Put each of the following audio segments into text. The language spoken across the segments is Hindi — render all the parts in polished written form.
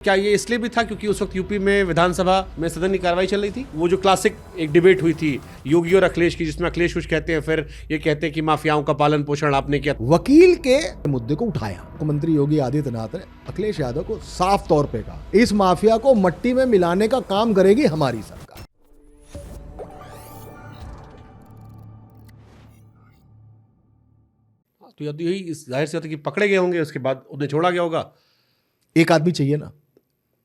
क्या ये इसलिए भी था क्योंकि उस वक्त यूपी में विधानसभा में सदन की कार्रवाई चल रही थी? वो जो क्लासिक एक डिबेट हुई थी योगी और अखिलेश की, जिसमें अखिलेश कुछ कहते हैं, फिर ये कहते हैं कि माफियाओं का पालन पोषण आपने किया। वकील के मुद्दे को उठाया। मुख्यमंत्री योगी आदित्यनाथ ने अखिलेश यादव को साफ तौर पे कहा, इस माफिया को मट्टी में मिलाने का काम करेगी हमारी सरकार। तो या तो यही जाहिर सी बात है कि पकड़े गए होंगे, उसके बाद उन्हें छोड़ा गया होगा। एक आदमी चाहिए ना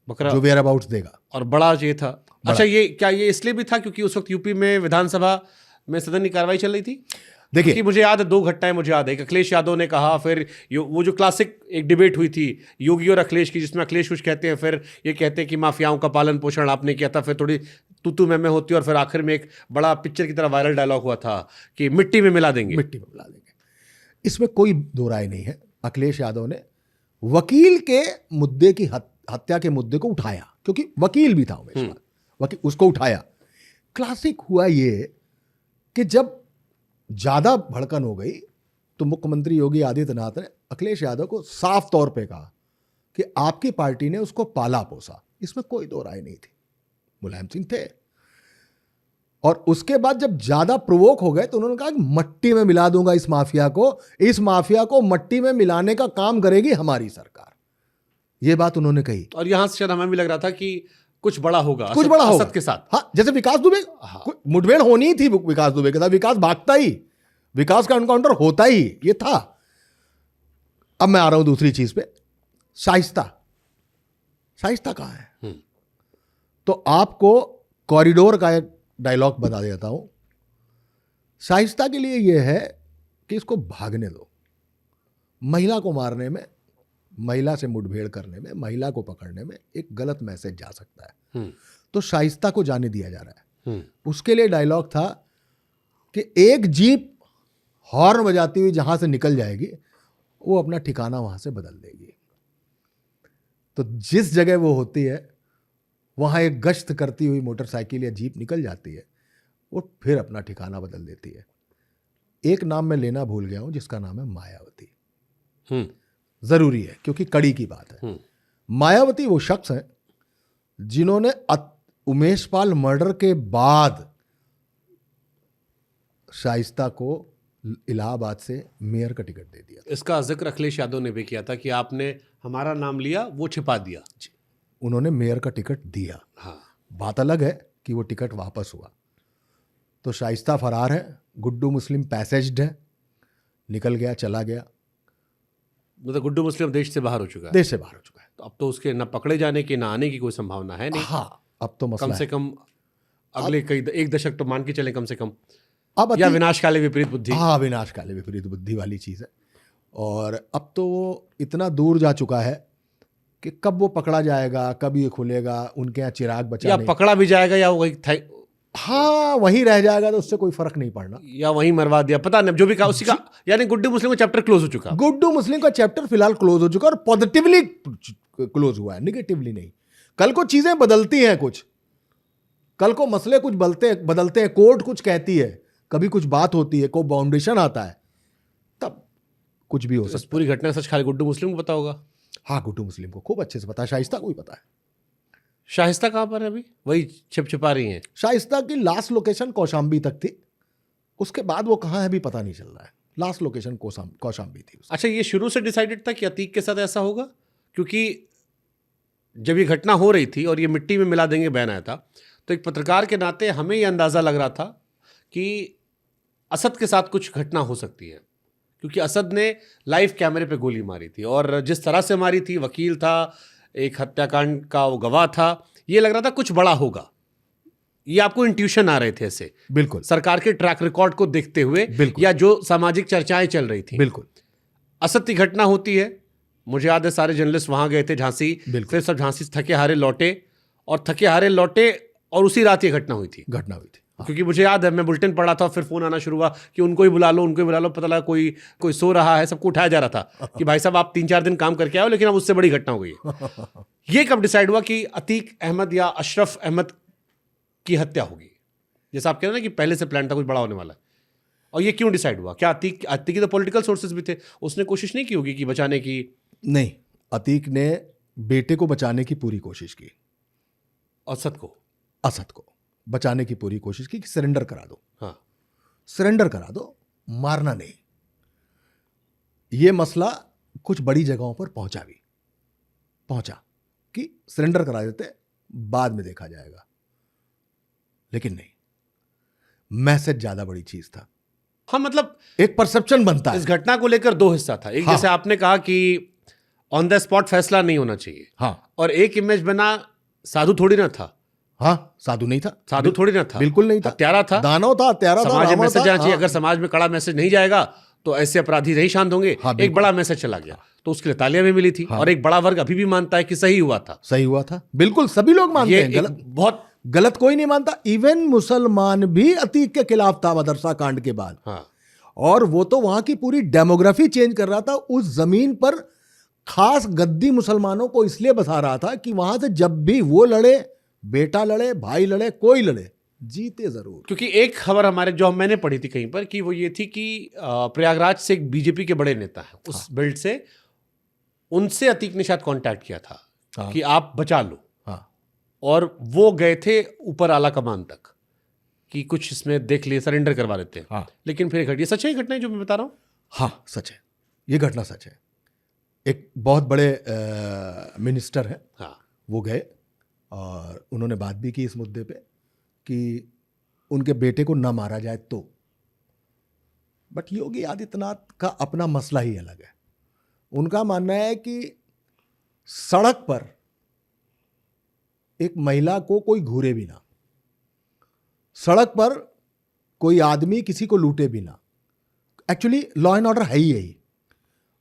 बकरा जो वेयर अबाउट्स देगा, और बड़ा ये था। अच्छा, ये क्या ये इसलिए भी था क्योंकि उस वक्त यूपी में विधानसभा में सदन की कार्रवाई चल रही थी? देखिए कि मुझे याद है, दो घटनाएं मुझे याद है। एक अखिलेश यादव ने कहा, फिर वो जो क्लासिक एक डिबेट हुई थी योगी और अखिलेश की, जिसमें अखिलेश कुछ कहते हैं, फिर ये कहते हैं कि माफियाओं का पालन पोषण आपने किया था। फिर थोड़ी तू मैं होती, और फिर आखिर में एक बड़ा पिक्चर की तरह वायरल डायलॉग हुआ था कि मिट्टी में मिला देंगे। मिट्टी में मिला देंगे। इसमें कोई दो राय नहीं है। अखिलेश यादव ने वकील के मुद्दे की हत्या के मुद्दे को उठाया, क्योंकि वकील भी था उमेश पाल, वकील उसको उठाया। क्लासिक हुआ ये कि जब ज्यादा भड़कन हो गई तो मुख्यमंत्री योगी आदित्यनाथ ने अखिलेश यादव को साफ तौर पे कहा कि आपकी पार्टी ने उसको पाला पोसा। इसमें कोई दो राय नहीं थी। मुलायम सिंह थे, और उसके बाद जब ज्यादा प्रोवोक हो गए तो उन्होंने कहा कि मट्टी में मिला दूंगा इस माफिया को मट्टी में मिलाने का काम करेगी हमारी सरकार। ये बात उन्होंने कही, और यहां से शायद हमें भी लग रहा था कि कुछ बड़ा होगा, कुछ बड़ा होगा असद के साथ। हाँ, जैसे विकास दुबे, मुठभेड़ होनी ही थी विकास दुबे के साथ। विकास भागता ही, विकास का एनकाउंटर होता ही, ये था। अब मैं आ रहा हूं दूसरी चीज पे। शाइस्ता कहां है? तो आपको कॉरिडोर का एक डायलॉग बता देता हूं। शाइस्ता के लिए यह है कि इसको भागने दो। महिला को मारने में, महिला से मुठभेड़ करने में, महिला को पकड़ने में एक गलत मैसेज जा सकता है, तो शाइस्ता को जाने दिया जा रहा है। उसके लिए डायलॉग था कि एक जीप हॉर्न बजाती हुई जहां से निकल जाएगी, वो अपना ठिकाना वहां से बदल देगी। तो जिस जगह वो होती है वहां एक गश्त करती हुई मोटरसाइकिल या जीप निकल जाती है, वो फिर अपना ठिकाना बदल देती है। एक नाम मैं लेना भूल गया हूं, जिसका नाम है मायावती। जरूरी है क्योंकि कड़ी की बात है। मायावती वो शख्स हैं जिन्होंने उमेश पाल मर्डर के बाद शाइस्ता को इलाहाबाद से मेयर का टिकट दे दिया। इसका जिक्र अखिलेश यादव ने भी किया था कि आपने हमारा नाम लिया, वो छिपा दिया। उन्होंने मेयर का टिकट दिया। हाँ, बात अलग है कि वो टिकट वापस हुआ। तो शाइस्ता फरार है, गुड्डू मुस्लिम पैसेज्ड है, निकल गया, चला गया। मतलब गुड्डू मुस्लिम देश से बाहर हो चुका है। देश से बाहर हो चुका है। तो अब तो उसके न पकड़े जाने की, ना आने की कोई संभावना है नहीं। हाँ, अब तो मसला कम से कम अगले एक दशक तो मान के चले कम से कम। अब या विनाशकाले विपरीत बुद्धि। हाँ, विनाशकाले विपरीत बुद्धि वाली चीज है। और अब तो वो इतना दूर जा चुका है कि कब वो पकड़ा जाएगा, कब ये खुलेगा, उनके यहाँ चिराग बचा या नहीं। पकड़ा भी जाएगा या वही हाँ, वहीं रह जाएगा तो उससे कोई फर्क नहीं पड़ना, या वहीं मरवा दिया, पता नहीं जो भी कहा उसी का। यानी गुड्डू मुस्लिम का चैप्टर क्लोज हो चुका। गुड्डू मुस्लिम का चैप्टर फिलहाल क्लोज हो चुका, और पॉजिटिवली क्लोज हुआ है, निगेटिवली नहीं। कल को चीजें बदलती हैं, कुछ कल को मसले कुछ बदलते हैं, कोर्ट कुछ कहती है, कभी कुछ बात होती है, कोई बाउंडेशन आता है, तब कुछ भी हो सकता है। पूरी घटना सच खाली गुड्डू मुस्लिम को पता होगा। हाँ, गुड्डू मुस्लिम को खूब अच्छे से पता है, शाइस्ता को भी पता है। शाइस्ता कहाँ पर है अभी? वही छिपा रही हैं। शाइस्ता की लास्ट लोकेशन कौशाम्बी तक थी, उसके बाद वो कहाँ है भी पता नहीं चल रहा है। लास्ट लोकेशन कौशाम्बी थी। अच्छा, ये शुरू से डिसाइडेड था कि अतीक के साथ ऐसा होगा? क्योंकि जब ये घटना हो रही थी और ये मिट्टी में मिला देंगे बयान आया था, तो एक पत्रकार के नाते हमें ये अंदाज़ा लग रहा था कि असद के साथ कुछ घटना हो सकती है, क्योंकि असद ने लाइव कैमरे पे गोली मारी थी, और जिस तरह से मारी थी, वकील था, एक हत्याकांड का वो गवाह था, ये लग रहा था कुछ बड़ा होगा। ये आपको इंट्यूशन आ रहे थे ऐसे? बिल्कुल, सरकार के ट्रैक रिकॉर्ड को देखते हुए, या जो सामाजिक चर्चाएं चल रही थी। बिल्कुल। असद की घटना होती है, मुझे याद है सारे जर्नलिस्ट वहां गए थे झांसी, फिर सब झांसी थके हारे लौटे, और उसी रात ये घटना हुई थी। हाँ। क्योंकि मुझे याद है, मैं बुलेटिन पढ़ा था, फिर फोन आना शुरू हुआ कि उनको ही बुला लो, पता लगा कोई सो रहा है, सबको उठाया जा रहा था कि भाई साहब आप 3-4 दिन काम करके आओ, लेकिन अब उससे बड़ी घटना हो गई है। ये कब डिसाइड हुआ कि अतीक अहमद या अशरफ अहमद की हत्या होगी? जैसा आप कह रहे हैं ना कि पहले से प्लान था, कुछ बड़ा होने वाला है। और ये क्यों डिसाइड हुआ? क्या अतीक की तो पॉलिटिकल सोर्सेज भी थे, उसने कोशिश नहीं की होगी कि बचाने की? नहीं, अतीक ने बेटे को बचाने की पूरी कोशिश की, असद को बचाने की पूरी कोशिश की कि सरेंडर करा दो। हाँ, सरेंडर करा दो, मारना नहीं। ये मसला कुछ बड़ी जगहों पर पहुंचा कि सरेंडर करा देते, बाद में देखा जाएगा, लेकिन नहीं, मैसेज ज्यादा बड़ी चीज था। हाँ, मतलब एक परसेप्शन बनता है। इस घटना को लेकर दो हिस्सा था। एक, हाँ, जैसे आपने कहा कि ऑन द स्पॉट फैसला नहीं होना चाहिए, हाँ, और एक इमेज बना, साधु थोड़ी ना था, हाँ, साधु नहीं था, साधु थोड़ी ना था, बिल्कुल नहीं था, हत्यारा था, दानव था, हत्यारा था, समाज में रावण मैसेज था। जाना चाहिए। हाँ, अगर समाज में कड़ा मैसेज नहीं जाएगा तो ऐसे अपराधी नहीं शांत होंगे। हाँ, एक बिल्कुल। बड़ा मैसेज चला गया, तो उसके लिए तालियां भी मिली थी। हाँ। और एक बड़ा वर्ग अभी भी मानता है कि सही हुआ था। सही हुआ था, बिल्कुल सभी लोग मानते ये हैं। गलत, बहुत, गलत कोई नहीं मानता। इवन मुसलमान भी अतीक के खिलाफ था मदरसा कांड के बाद। हाँ, और वो तो वहां की पूरी डेमोग्राफी चेंज कर रहा था। उस जमीन पर खास गद्दी मुसलमानों को इसलिए बसा रहा था कि वहां से जब भी वो लड़े, बेटा लड़े, भाई लड़े, कोई लड़े, जीते जरूर। क्योंकि एक खबर हमारे जो मैंने पढ़ी थी कहीं पर, कि वो ये थी कि प्रयागराज से एक बीजेपी के बड़े नेता हैं उस बेल्ट से, उनसे अतीक ने शायद कांटेक्ट किया था। हाँ। कि आप बचा लो। हाँ, और वो गए थे ऊपर आला कमान तक कि कुछ इसमें देख लिए, सरेंडर करवा लेते हैं। हाँ, लेकिन फिर घटना, सच है ये घटना जो मैं बता रहा हूँ? हाँ, सच है, ये घटना सच है। एक बहुत बड़े मिनिस्टर हैं, हाँ, वो गए और उन्होंने बात भी की इस मुद्दे पे कि उनके बेटे को ना मारा जाए तो। बट योगी आदित्यनाथ का अपना मसला ही अलग है। उनका मानना है कि सड़क पर एक महिला को कोई घूरे भी ना, सड़क पर कोई आदमी किसी को लूटे भी ना। एक्चुअली लॉ एंड ऑर्डर है ही यही।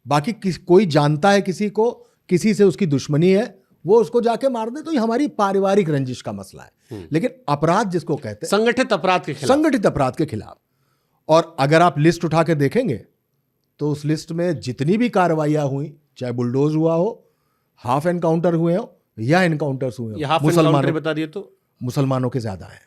बाकी कोई जानता है किसी को, किसी से उसकी दुश्मनी है, वो उसको जाके मार दे, तो ये हमारी पारिवारिक रंजिश का मसला है। लेकिन अपराध जिसको कहते हैं, संगठित अपराध के खिलाफ, संगठित अपराध के खिलाफ। और अगर आप लिस्ट उठा के देखेंगे तो उस लिस्ट में जितनी भी कार्रवाइयां हुई, चाहे बुलडोज हुआ हो, हाफ एनकाउंटर हुए हो या एनकाउंटर्स हुए ये हो, हाफ एनकाउंटर बता दिए तो मुसलमानों के ज्यादा है।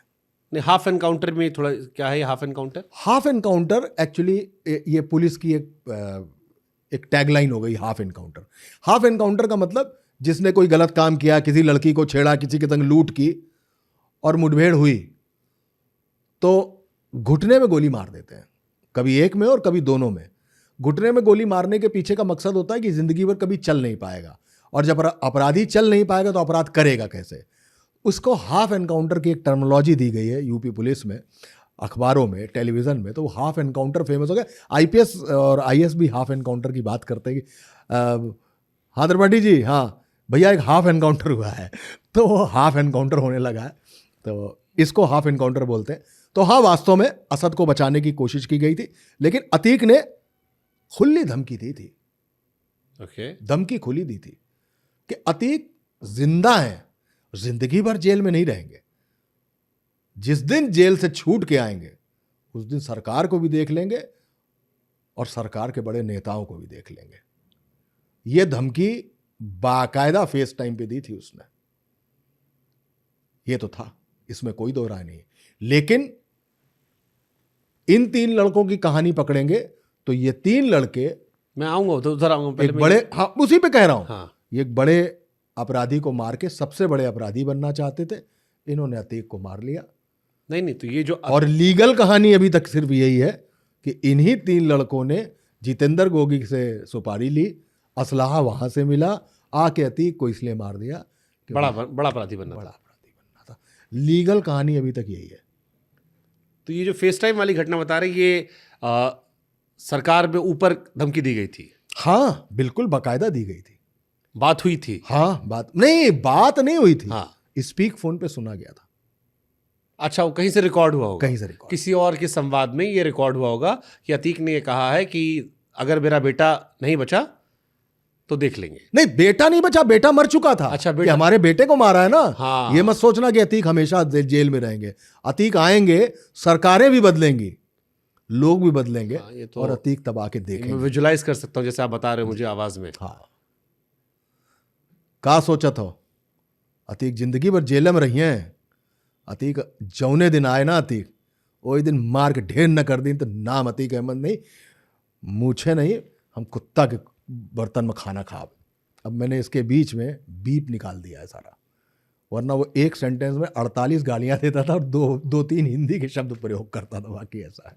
नहीं, हाफ एनकाउंटर में थोड़ा क्या है ये half encounter? Half encounter actually ये पुलिस की एक टैगलाइन हो गई, हाफ एनकाउंटर। हाफ एनकाउंटर का मतलब जिसने कोई गलत काम किया, किसी लड़की को छेड़ा, किसी के संग लूट की और मुठभेड़ हुई, तो घुटने में गोली मार देते हैं, कभी एक में और कभी दोनों में। घुटने में गोली मारने के पीछे का मकसद होता है कि जिंदगी भर कभी चल नहीं पाएगा, और जब अपराधी चल नहीं पाएगा तो अपराध करेगा कैसे। उसको हाफ एनकाउंटर की एक टर्मिनोलॉजी दी गई है यूपी पुलिस में, अखबारों में, टेलीविजन में, तो वो हाफ एनकाउंटर फेमस हो गया। आईपीएस और आईएएस भी हाफ एनकाउंटर की बात करते हैं कि हाँ त्रिपाठी जी, हाँ भैया एक हाफ एनकाउंटर हुआ है, तो वो हाफ एनकाउंटर होने लगा है, तो इसको हाफ एनकाउंटर बोलते हैं। तो हाँ, वास्तव में असद को बचाने की कोशिश की गई थी, लेकिन अतीक ने खुली धमकी दी थी। ओके, धमकी खुली दी थी कि अतीक जिंदा है, जिंदगी भर जेल में नहीं रहेंगे, जिस दिन जेल से छूट के आएंगे उस दिन सरकार को भी देख लेंगे और सरकार के बड़े नेताओं को भी देख लेंगे। यह धमकी बाकायदा फेस टाइम पे दी थी उसने। यह तो था, इसमें कोई दो राय नहीं। लेकिन इन तीन लड़कों की कहानी पकड़ेंगे तो ये तीन लड़के, मैं आऊंगा तो उधर आऊंगा पहले एक बड़े, हाँ उसी पे कह रहा हूं, हाँ, ये एक बड़े अपराधी को मार के सबसे बड़े अपराधी बनना चाहते थे, इन्होंने अतीक को मार लिया। नहीं, तो ये जो और लीगल कहानी अभी तक सिर्फ यही है कि इन्हीं तीन लड़कों ने जितेंद्र गोगी से सुपारी ली, असलाहा वहां से मिला, आके अतीक को इसलिए मार दिया कि बड़ा अपराधी बनना बड़ा था। अपराधी बनना था। लीगल कहानी अभी तक यही है। तो ये जो फेस टाइम वाली घटना बता रहे, ये सरकार में ऊपर धमकी दी गई थी? हाँ बिल्कुल, बाकायदा दी गई थी, बात हुई थी? हाँ, बात नहीं हुई थी, हाँ, स्पीक फोन पे सुना गया था। अच्छा, वो कहीं से रिकॉर्ड हुआ होगा, कहीं से रिकॉर्ड, किसी और के संवाद में ये रिकॉर्ड हुआ होगा कि अतीक ने ये कहा है कि अगर मेरा बेटा नहीं बचा तो देख लेंगे। नहीं, बेटा नहीं बचा, बेटा मर चुका था। अच्छा, कि हमारे बेटे को मारा है ना। हाँ, ये मत सोचना कि अतीक हमेशा जेल में रहेंगे। अतीक आएंगे, सरकारें भी बदलेंगी, लोग भी बदलेंगे, हाँ, ये तो और अतीक तब आके मैं देखेंगे। विजुलाइज कर सकता हूँ जैसे आप बता रहे हो मुझे आवाज में। हाँ, का सोचा था अतीक जिंदगी भर जेल में रही हैं। अतीक जौने दिन आए ना, अतीक वही दिन मार के ढेर न कर दी तो नाम अतीक अहमद नहीं, मूछे नहीं, हम कुत्ता के बर्तन में खाना खा। अब मैंने इसके बीच में बीप निकाल दिया है सारा, वरना वो एक सेंटेंस में 48 गालियां देता था और दो तीन हिंदी के शब्द प्रयोग करता था, बाकी ऐसा है।